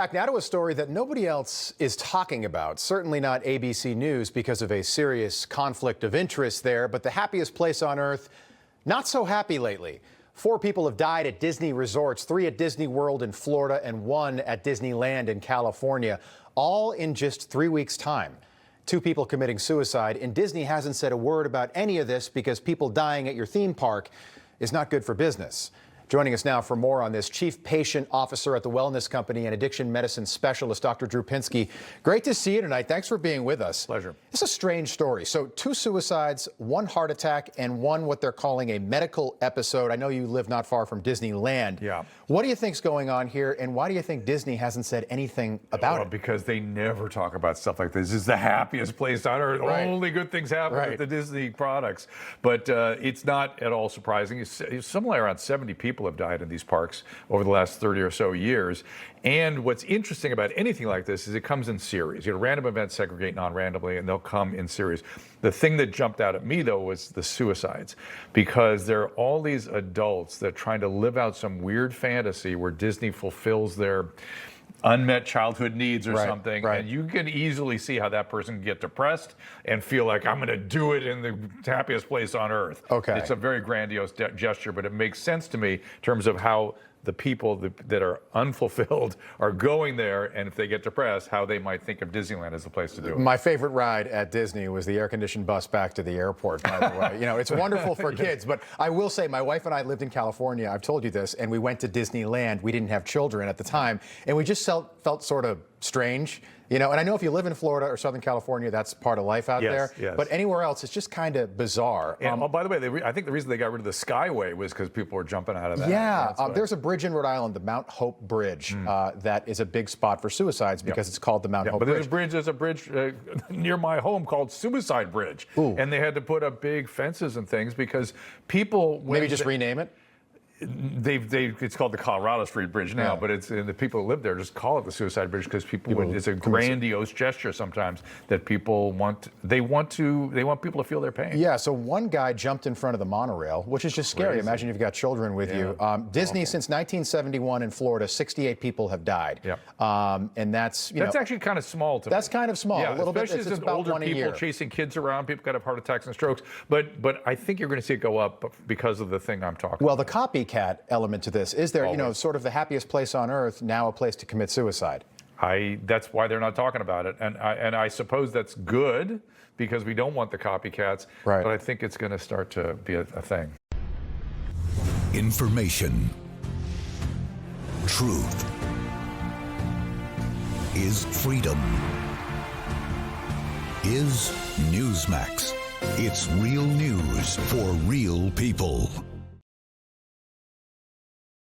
Back now to a story that nobody else is talking about, certainly not ABC News because of a serious conflict of interest there, but the happiest place on earth, not so happy lately. 4 people have died at Disney resorts, 3 at Disney World in Florida and 1 at Disneyland in California, all in just 3 weeks' time. 2 people committing suicide, and Disney hasn't said a word about any of this because people dying at your theme park is not good for business. Joining us now for more on this, Chief Patient Officer at the Wellness Company and Addiction Medicine Specialist, Dr. Drew Pinsky. Great to see you tonight. Thanks for being with us. Pleasure. It's a strange story. So 2 suicides, 1 heart attack, and 1 what they're calling a medical episode. I know you live not far from Disneyland. Yeah. What do you think's going on here, and why do you think Disney hasn't said anything about it? Because they never talk about stuff like this. This is the happiest place on earth. Right. Only good things happen Right. with the Disney products. But it's not at all surprising. Somewhere around 70 people have died in these parks over the last 30 or so years. And what's interesting about anything like this is it comes in series. Random events segregate non-randomly, and they'll come in series. The thing that jumped out at me, though, was the suicides, because there are all these adults that are trying to live out some weird fantasy where Disney fulfills their unmet childhood needs or something, and you can easily see how that person can get depressed and feel like, I'm going to do it in the happiest place on earth. Okay. It's a very grandiose gesture, but it makes sense to me in terms of how the people that are unfulfilled are going there, and if they get depressed, how they might think of Disneyland as the place to do it. My favorite ride at Disney was the air-conditioned bus back to the airport, by the way. You know, it's wonderful for kids, but I will say my wife and I lived in California, I've told you this, and we went to Disneyland. We didn't have children at the time, and we just felt sort of strange. You know, and I know if you live in Florida or Southern California, that's part of life out there. Yes. But anywhere else, it's just kind of bizarre. And by the way, I think the reason they got rid of the Skyway was because people were jumping out of that. Yeah, there's a bridge in Rhode Island, the Mount Hope Bridge, that is a big spot for suicides because it's called the Mount Hope Bridge. But there's a bridge near my home called Suicide Bridge. Ooh. And they had to put up big fences and things because people... Maybe just rename it? It's called the Colorado Street Bridge now, but it's the people who live there just call it the Suicide Bridge because it's a grandiose gesture sometimes that people want. They want people to feel their pain. Yeah. So one guy jumped in front of the monorail, which is just scary. Crazy. Imagine you've got children with you. Disney since 1971 in Florida, 68 people have died. Yep. And that's that's actually kind of small to me. That's kind of small. Yeah, a little bit. Especially It's since about older 1 a people year. chasing kids around, people got to have heart attacks and strokes. But I think you're going to see it go up because of the thing I'm talking about. Well, the copycat element to this is there, Always. you know, sort of the happiest place on earth, now a place to commit suicide. That's why they're not talking about it, and I suppose that's good because we don't want the copycats. Right. But I think it's going to start to be a thing. Information. Truth is freedom. Is Newsmax. It's real news for real people.